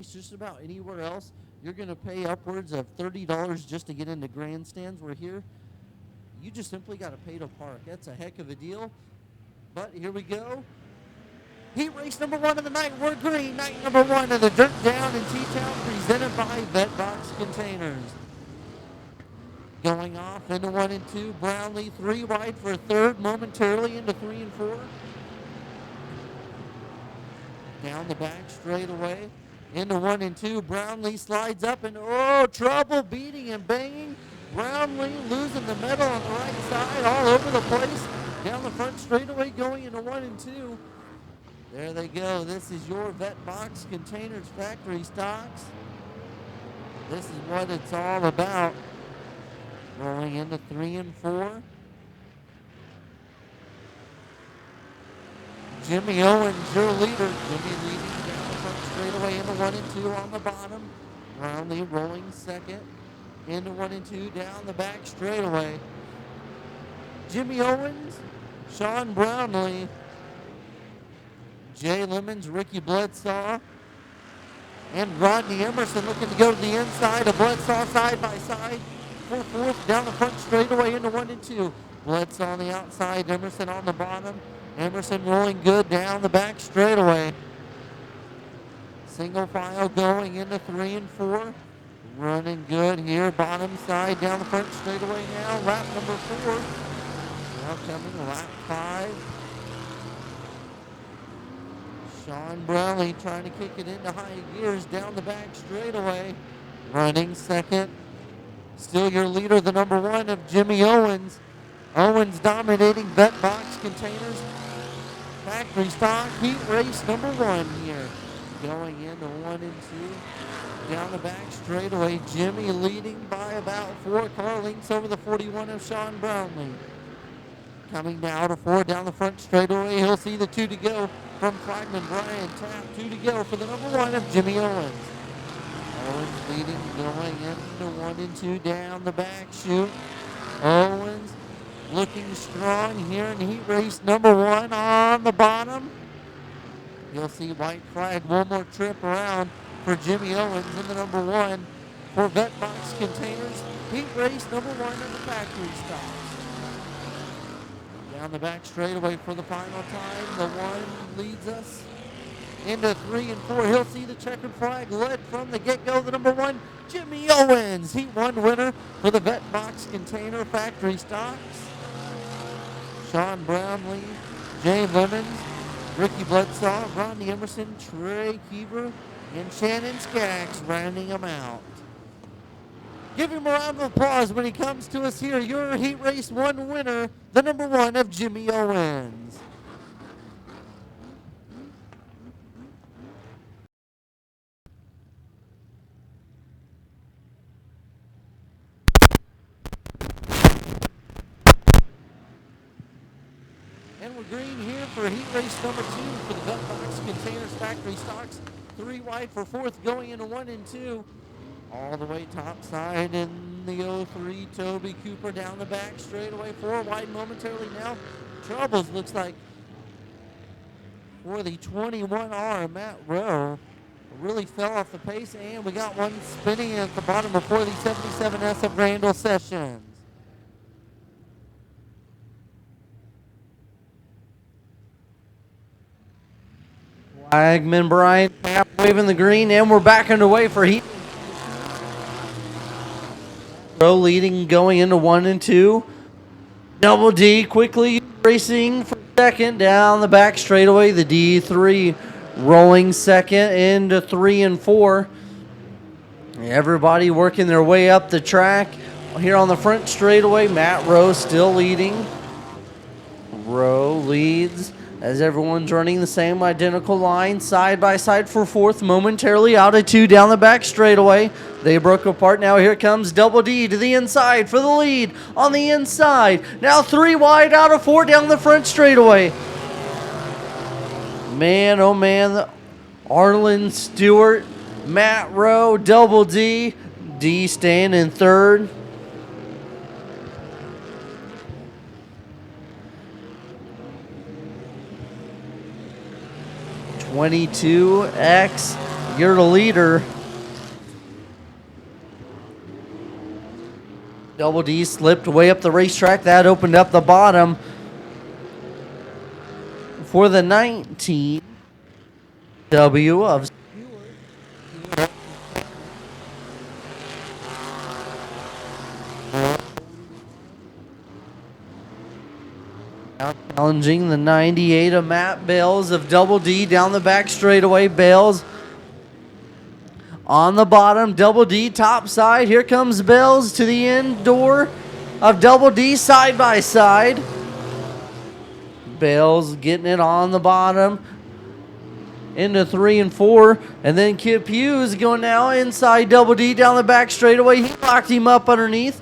race just about anywhere else, you're going to pay upwards of $30 just to get into grandstands. We're here. You just simply got to pay to park. That's a heck of a deal. But here we go. Heat race number 1 of the night. We're green. Night number 1 of the Dirt Down in T-Town, presented by Vetbox Containers. Going off into 1 and 2. Brownlee 3 wide for third, momentarily into 3 and 4. Down the back straightaway into 1 and 2. Brownlee slides up and trouble beating and banging. Brownlee losing the medal on the right side, all over the place. Down the front straightaway going into 1 and 2. There they go. This is your Vetbox Containers factory stocks. This is what it's all about. Rolling into 3 and 4. Jimmy Owens, your leader. Jimmy leading down the front straightaway into 1 and 2 on the bottom. Brownlee rolling second. Into 1 and 2 down the back straightaway. Jimmy Owens, Sean Brownlee, Jay Lemons, Ricky Bledsaw, and Rodney Emerson looking to go to the inside of Bledsaw side by side. For fourth down the front straightaway into 1 and 2. Bledsaw on the outside, Emerson on the bottom. Emerson rolling good down the back straightaway. Single file going into 3 and 4. Running good here, bottom side down the front straightaway now. Lap number 4. Now coming lap 5. Sean Brownlee trying to kick it into high gears down the back straightaway. Running second. Still your leader, the number 1 of Jimmy Owens. Owens dominating Vetbox Containers. Factory stock heat race number 1 here. Going into 1 and 2. Down the back straightaway. Jimmy leading by about 4 car lengths over the 41 of Sean Brownlee. Coming now to 4 down the front straightaway. He'll see the 2 to go from Flagman. Brian Tapp. 2 to go for the number 1 of Jimmy Owens. Owens leading, going into 1 and 2 down the back chute. Owens looking strong here in heat race number 1 on the bottom. You'll see white flag, one more trip around for Jimmy Owens in the number 1 for Vetbox Containers. Heat race number 1 of the factory stocks. Down the back straightaway for the final time. The 1 leads us into 3 and 4. He'll see the checkered flag led from the get-go. The number 1, Jimmy Owens. Heat 1 winner for the Vetbox Container factory stocks. Sean Brownlee, Jay Lemons, Ricky Bledsaw, Rodney Emerson, Trey Keever, and Shannon Skaggs rounding them out. Give him a round of applause when he comes to us here. Your Heat Race 1 winner, the number 1 of Jimmy Owens. And we're green here for Heat Race number 2 for the Vetbox Containers factory stocks. 3 wide for 4th going into 1 and 2. All the way top side in the 03, Toby Cooper down the back straightaway. 4 wide momentarily now. Troubles looks like for the 21R, Matt Rowe. Really fell off the pace, and we got one spinning at the bottom before the 77S of Randall Sessions. Flagman Brian Tapp waving the green, and we're back underway for heat. Rowe leading going into 1 and 2. Double D quickly racing for second down the back straightaway. The D3 rolling second into 3 and 4. Everybody working their way up the track. Here on the front straightaway, Matt Rowe still leading. Rowe leads as everyone's running the same identical line side by side for 4th, momentarily out of 2 down the back straightaway. They broke apart. Now here comes Double D to the inside for the lead on the inside. Now 3 wide out of 4 down the front straightaway. Man, oh man, Arlen Stewart, Matt Rowe, Double D. D staying in 3rd. $22X You're the leader. Double D slipped way up the racetrack. That opened up the bottom for the 19 W of challenging the 98 of Matt Bales of Double D down the back straightaway. Bales on the bottom. Double D top side. Here comes Bales to the end door of Double D side by side. Bales getting it on the bottom into 3 and 4. And then Kip Hughes going now inside Double D down the back straightaway. He locked him up underneath.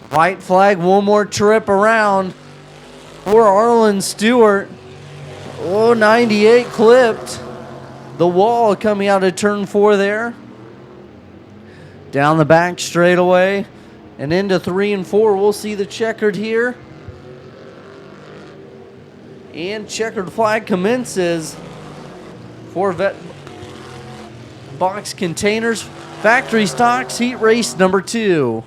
White flag, one more trip around for Arlen Stewart. Oh, 98 clipped the wall coming out of turn 4 there. Down the back straightaway and into 3 and 4. We'll see the checkered here. And checkered flag commences for Vetbox Containers Factory Stocks Heat Race number 2.